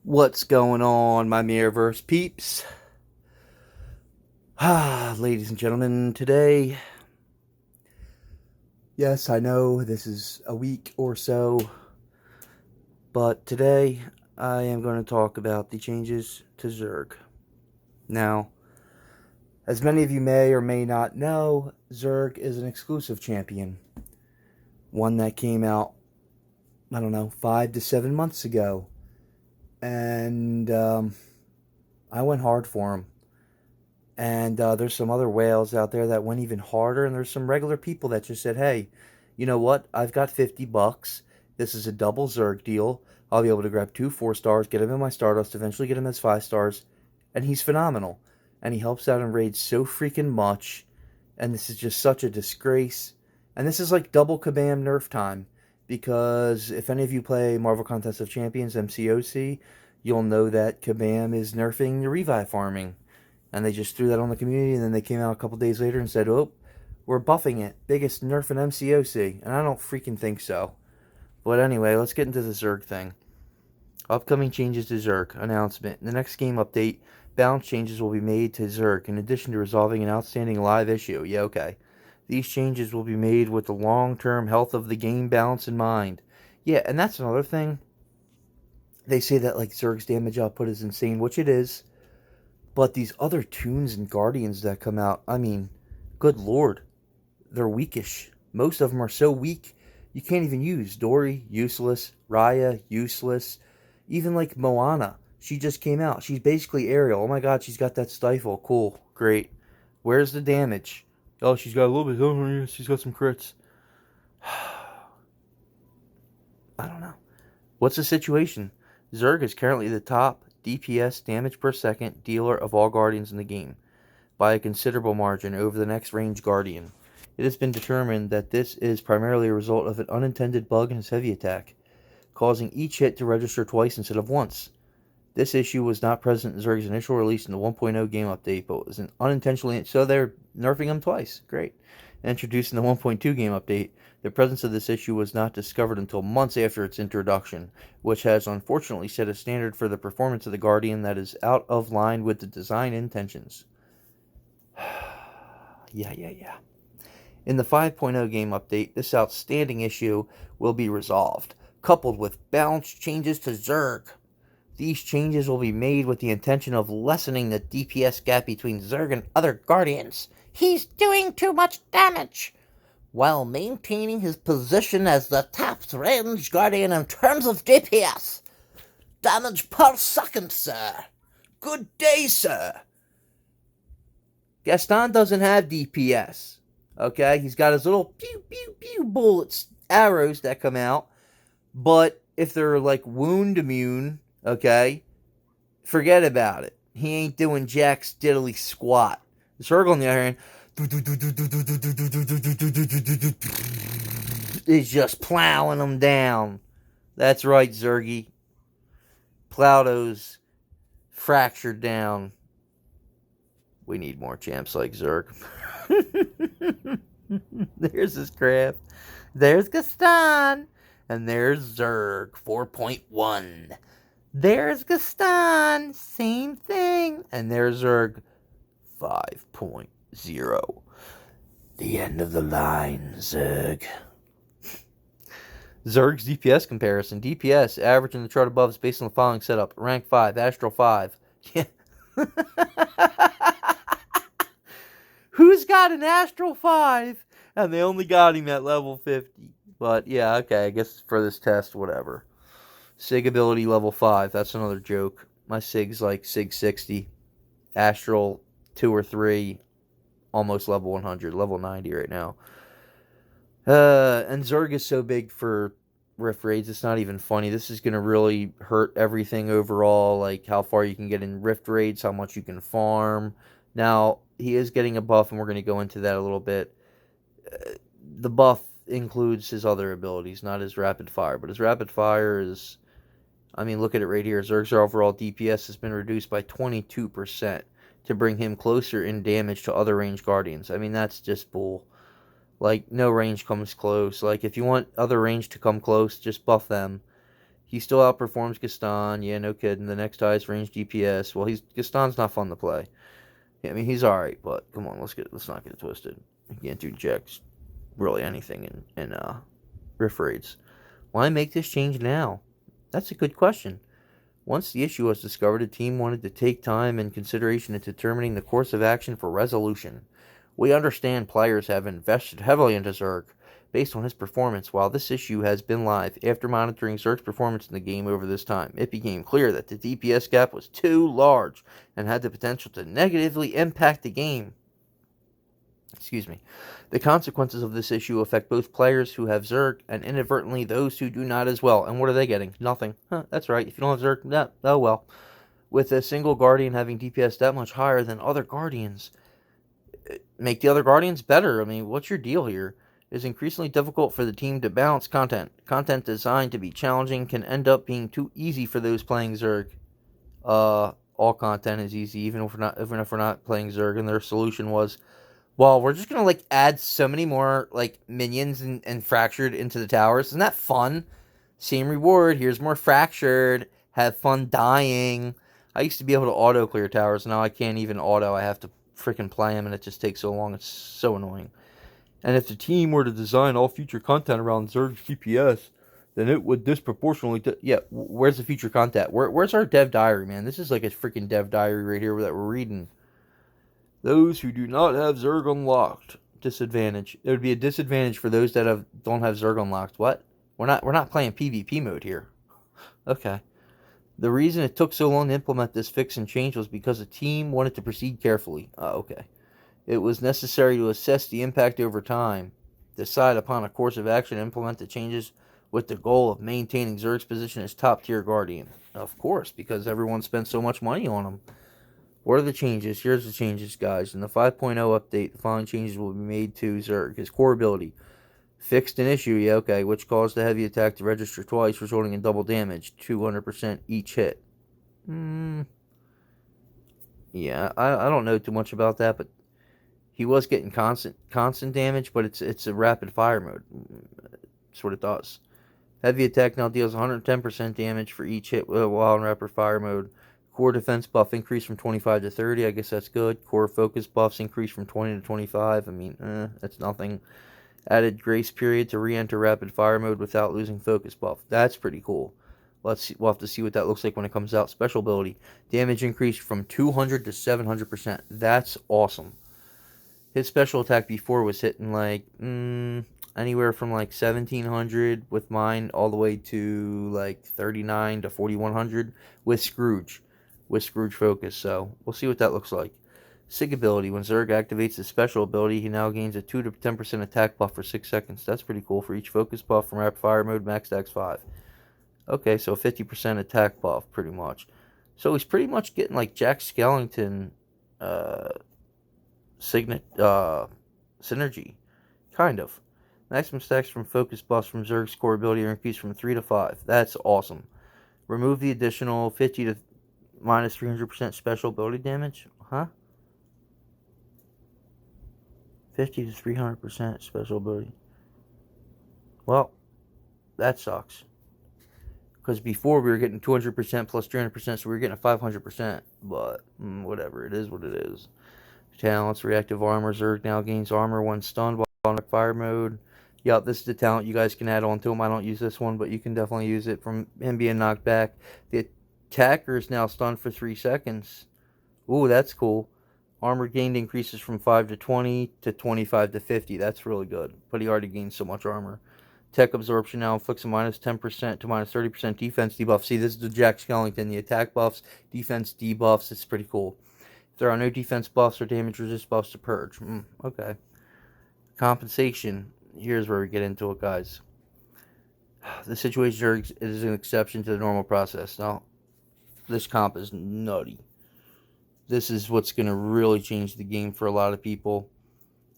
What's going on, my Mirrorverse peeps? Ladies and gentlemen, today, yes, I know this is a week or so, but today I am going to talk about the changes to Zurg. Now, as many of you may or may not know, Zurg is an exclusive champion. One that came out, I don't know, 5 to 7 months ago. And I went hard for him. And there's some other whales out there that went even harder, and there's some regular people that just said, hey, you know what? I've got $50. This is a double Zurg deal. I'll be able to grab 2 4-stars, get him in my Stardust, eventually get him as 5 stars, and he's phenomenal. And he helps out in raids so freaking much, and this is just such a disgrace. And this is like double Kabam Nerf time, because if any of you play Marvel Contest of Champions, MCOC, you'll know that Kabam is nerfing the revive farming. And they just threw that on the community, and then they came out a couple days later and said, oh, we're buffing it. Biggest nerf in MCOC. And I don't freaking think so. But anyway, let's get into the Zurg thing. Upcoming changes to Zurg. Announcement. In the next game update, balance changes will be made to Zurg, in addition to resolving an outstanding live issue. Yeah, okay. These changes will be made with the long-term health of the game balance in mind. Yeah, and that's another thing. They say that, like, Zurg's damage output is insane, which it is. But these other tunes and guardians that come out, I mean, good lord, they're weakish. Most of them are so weak, you can't even use. Dory, useless. Raya, useless. Even like Moana, she just came out. She's basically Ariel. Oh my god, she's got that stifle. Cool, great. Where's the damage? Oh, she's got a little bit. Oh, she's got some crits. I don't know. What's the situation? Zurg is currently the top DPS damage per second dealer of all guardians in the game, by a considerable margin over the next range guardian. It has been determined that this is primarily a result of an unintended bug in his heavy attack, causing each hit to register twice instead of once. This issue was not present in Zurg's initial release in the 1.0 game update, but was unintentionally, so they're nerfing him twice. Great. Introduced in the 1.2 game update, the presence of this issue was not discovered until months after its introduction, which has unfortunately set a standard for the performance of the Guardian that is out of line with the design intentions. Yeah. In the 5.0 game update, this outstanding issue will be resolved, coupled with balance changes to Zurg. These changes will be made with the intention of lessening the DPS gap between Zurg and other Guardians. He's doing too much damage, while maintaining his position as the top range Guardian in terms of DPS. Damage per second, sir. Good day, sir. Gaston doesn't have DPS. Okay, he's got his little pew pew pew bullets, arrows that come out. But if they're like wound immune, okay, forget about it. He ain't doing jack diddly squat. Zurg, on the other hand, is just plowing them down. That's right, Zurgy. Plow those fractured down. We need more champs like Zurg. There's his craft. There's Gaston. And there's Zurg 4.1. There's Gaston. Same thing. And there's Zurg 5.0. The end of the line, Zurg. Zurg's DPS comparison. DPS, average in the chart above, is based on the following setup. Rank 5, Astral 5. Yeah. Who's got an Astral 5? And they only got him at level 50. But yeah, okay, I guess for this test, whatever. Sig ability level 5. That's another joke. My Sig's like Sig 60. Astral 2 or 3. Almost level 100. Level 90 right now. And Zurg is so big for Rift Raids, it's not even funny. This is going to really hurt everything overall. Like how far you can get in Rift Raids, how much you can farm. Now, he is getting a buff, and we're going to go into that a little bit. The buff includes his other abilities, not his rapid fire. But his rapid fire is, I mean, look at it right here. Zurg's overall DPS has been reduced by 22% to bring him closer in damage to other range guardians. I mean, that's just bull. Like, no range comes close. Like, if you want other range to come close, just buff them. He still outperforms Gaston. Yeah, no kidding. The next highest range DPS. Well, Gaston's not fun to play. Yeah, I mean, he's all right, but come on, let's not get it twisted. He can't do checks, really anything in riff raids. Why make this change now? That's a good question. Once the issue was discovered, the team wanted to take time and consideration in determining the course of action for resolution. We understand players have invested heavily into Zurg based on his performance. While this issue has been live, after monitoring Zurg's performance in the game over this time, it became clear that the DPS gap was too large and had the potential to negatively impact the game. Excuse me. The consequences of this issue affect both players who have Zurg and inadvertently those who do not as well. And what are they getting? Nothing. Huh, that's right. If you don't have Zurg, oh well. With a single Guardian having DPS that much higher than other Guardians, make the other Guardians better. I mean, what's your deal here? It is increasingly difficult for the team to balance content. Content designed to be challenging can end up being too easy for those playing Zurg. All content is easy, even if we're not playing Zurg. And their solution was, well, we're just gonna add so many more minions and fractured into the towers. Isn't that fun? Same reward. Here's more fractured. Have fun dying. I used to be able to auto clear towers. Now I can't even auto. I have to freaking play them, and it just takes so long. It's so annoying. And if the team were to design all future content around Zurg's GPS, then it would disproportionately... yeah, where's the future content? Where's our dev diary, man? This is like a freaking dev diary right here that we're reading. Those who do not have Zurg unlocked. Disadvantage. It would be a disadvantage for those that don't have Zurg unlocked. What? We're not playing PvP mode here. Okay. The reason it took so long to implement this fix and change was because the team wanted to proceed carefully. Okay. It was necessary to assess the impact over time, decide upon a course of action, and implement the changes with the goal of maintaining Zurg's position as top-tier Guardian. Of course, because everyone spent so much money on him. What are the changes? Here's the changes, guys. In the 5.0 update, the following changes will be made to Zurg. His core ability. Fixed an issue, yeah, okay, which caused the heavy attack to register twice, resulting in double damage, 200% each hit. Yeah, I don't know too much about that, but he was getting constant damage, but it's a rapid fire mode. That's what it does. Heavy attack now deals 110% damage for each hit while in rapid fire mode. Core defense buff increased from 25 to 30. I guess that's good. Core focus buffs increased from 20 to 25. I mean, that's nothing. Added grace period to re-enter rapid fire mode without losing focus buff. That's pretty cool. We'll have to see what that looks like when it comes out. Special ability. Damage increased from 200 to 700%. That's awesome. His special attack before was hitting anywhere from 1700 with mine all the way to 39 to 4100 with Scrooge focus. So we'll see what that looks like. Sig ability. When Zurg activates his special ability, he now gains a 2 to 10% attack buff for 6 seconds. That's pretty cool. For each focus buff from rapid fire mode, max dex 5. Okay, so 50% attack buff, pretty much. So he's pretty much getting Jack Skellington synergy. Kind of. Maximum stacks from focus buffs from Zurg's core ability are increased from 3 to 5. That's awesome. Remove the additional 50 to minus 300% special ability damage. Huh? 50 to 300% special ability. Well, that sucks. Because before we were getting 200% plus 300%, so we were getting 500%. But, whatever. It is what it is. Talents, reactive armor. Zurg now gains armor when stunned while on fire mode. Yup, this is the talent you guys can add on to him. I don't use this one, but you can definitely use it from him being knocked back. The attacker is now stunned for 3 seconds. Ooh, that's cool. Armor gained increases from 5 to 20 to 25 to 50. That's really good. But he already gained so much armor. Tech absorption now inflicts a minus 10% to minus 30% defense debuff. See, this is the Jack Skellington. The attack buffs, defense debuffs. It's pretty cool. If there are no defense buffs or damage resist buffs to purge. Okay. Compensation. Here's where we get into it, guys. The situation is an exception to the normal process. Now, this comp is nutty. This is what's going to really change the game for a lot of people.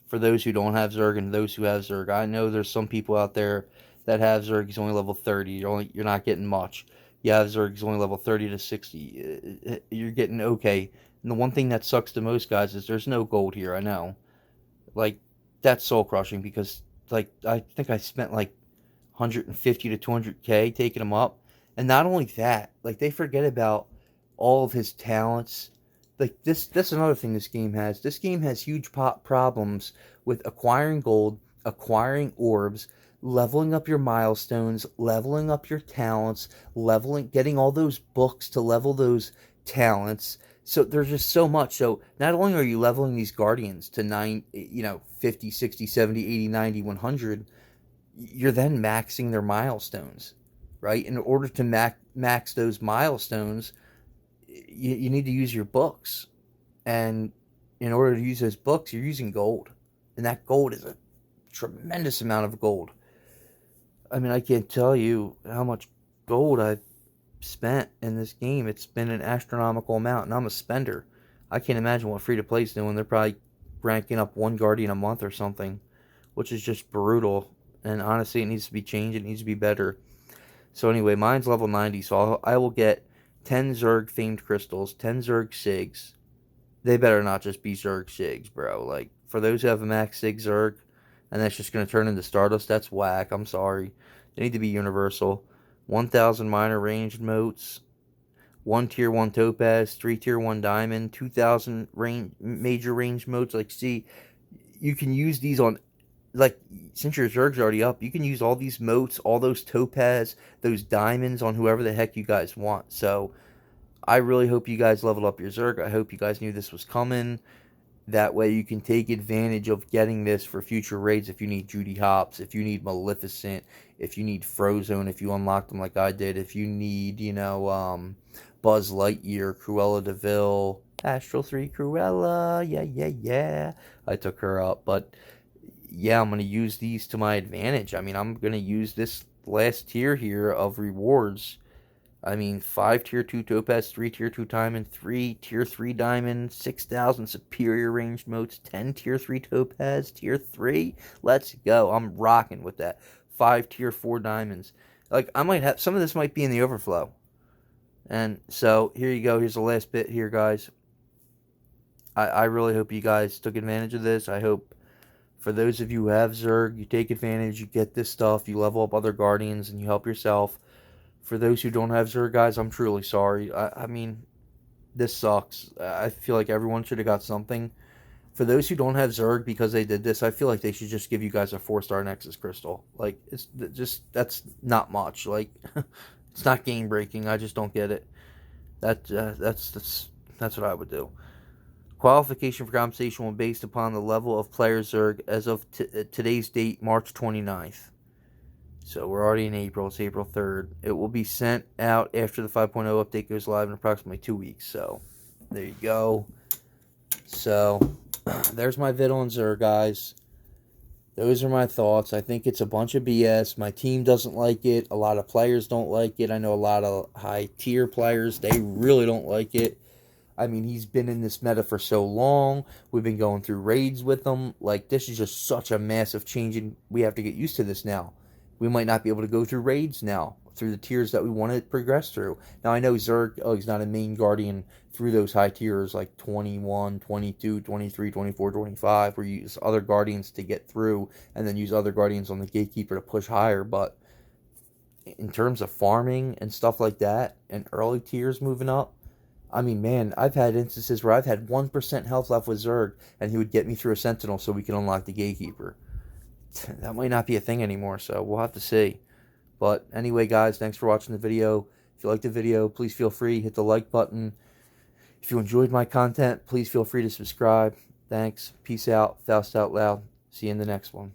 For those who don't have Zurg and those who have Zurg. I know there's some people out there that have Zurg. He's only level 30. You're not getting much. You have Zurg. He's only level 30 to 60. You're getting okay. And the one thing that sucks the most, guys, is there's no gold here. I know. That's soul crushing because, I think I spent 150 to 200k taking him up. And not only that, like, they forget about all of his talents. Like, that's another thing this game has. This game has huge problems with acquiring gold, acquiring orbs, leveling up your milestones, leveling up your talents, getting all those books to level those talents. So there's just so much. So not only are you leveling these guardians to 50, 60, 70, 80, 90, 100, you're then maxing their milestones, right? In order to max those milestones, you need to use your books. And in order to use those books, you're using gold. And that gold is a tremendous amount of gold. I mean, I can't tell you how much gold I've spent in this game. It's been an astronomical amount, and I'm a spender. I can't imagine what free-to-play is doing. They're probably ranking up one Guardian a month or something, which is just brutal. And honestly, it needs to be changed. It needs to be better. So anyway, mine's level 90, so I will get 10 Zurg themed crystals, 10 Zurg Sigs. They better not just be Zurg Sigs, bro. Like, for those who have a max Sig Zurg, and that's just going to turn into Stardust, that's whack. I'm sorry. They need to be universal. 1,000 minor ranged motes, 1 tier 1 topaz, 3 tier 1 diamond, 2,000 major range motes. Like, see, you can use these on, like, since your Zurg's already up, you can use all these motes, all those topaz, those diamonds on whoever the heck you guys want. So I really hope you guys leveled up your Zurg. I hope you guys knew this was coming. That way you can take advantage of getting this for future raids if you need Judy Hopps, if you need Maleficent, if you need Frozone, if you unlock them like I did, if you need, Buzz Lightyear, Cruella de Vil, Astral 3 Cruella, yeah. I took her up, but yeah, I'm going to use these to my advantage. I mean, I'm going to use this last tier here of rewards. I mean, 5 tier 2 topaz, 3 tier 2 diamond, 3 tier 3 diamond, 6,000 superior ranged motes, 10 tier 3 topaz, tier 3. Let's go. I'm rocking with that. 5 tier 4 diamonds. Like, I might have, some of this might be in the overflow. And so, here you go. Here's the last bit here, guys. I really hope you guys took advantage of this. I hope for those of you who have Zurg, you take advantage, you get this stuff, you level up other Guardians, and you help yourself. For those who don't have Zurg, guys, I'm truly sorry. I mean, this sucks. I feel like everyone should have got something. For those who don't have Zurg because they did this, I feel like they should just give you guys a 4-star Nexus Crystal. Like, it's just, that's not much. Like, it's not game breaking. I just don't get it. That's what I would do. Qualification for compensation will be based upon the level of player Zurg as of today's date, March 29th. So we're already in April. It's April 3rd. It will be sent out after the 5.0 update goes live in approximately 2 weeks. So there you go. So there's my vid on Zurg, guys. Those are my thoughts. I think it's a bunch of BS. My team doesn't like it. A lot of players don't like it. I know a lot of high-tier players, they really don't like it. I mean, he's been in this meta for so long. We've been going through raids with him. Like, this is just such a massive change, and we have to get used to this now. We might not be able to go through raids now, through the tiers that we want to progress through. Now, I know Zurg, he's not a main Guardian through those high tiers, like 21, 22, 23, 24, 25, where you use other Guardians to get through, and then use other Guardians on the Gatekeeper to push higher. But in terms of farming and stuff like that, and early tiers moving up, I mean, man, I've had instances where I've had 1% health left with Zurg, and he would get me through a Sentinel so we can unlock the Gatekeeper. That might not be a thing anymore, so we'll have to see. But anyway, guys, thanks for watching the video. If you liked the video, please feel free, hit the like button. If you enjoyed my content, please feel free to subscribe. Thanks. Peace out. Faust out loud. See you in the next one.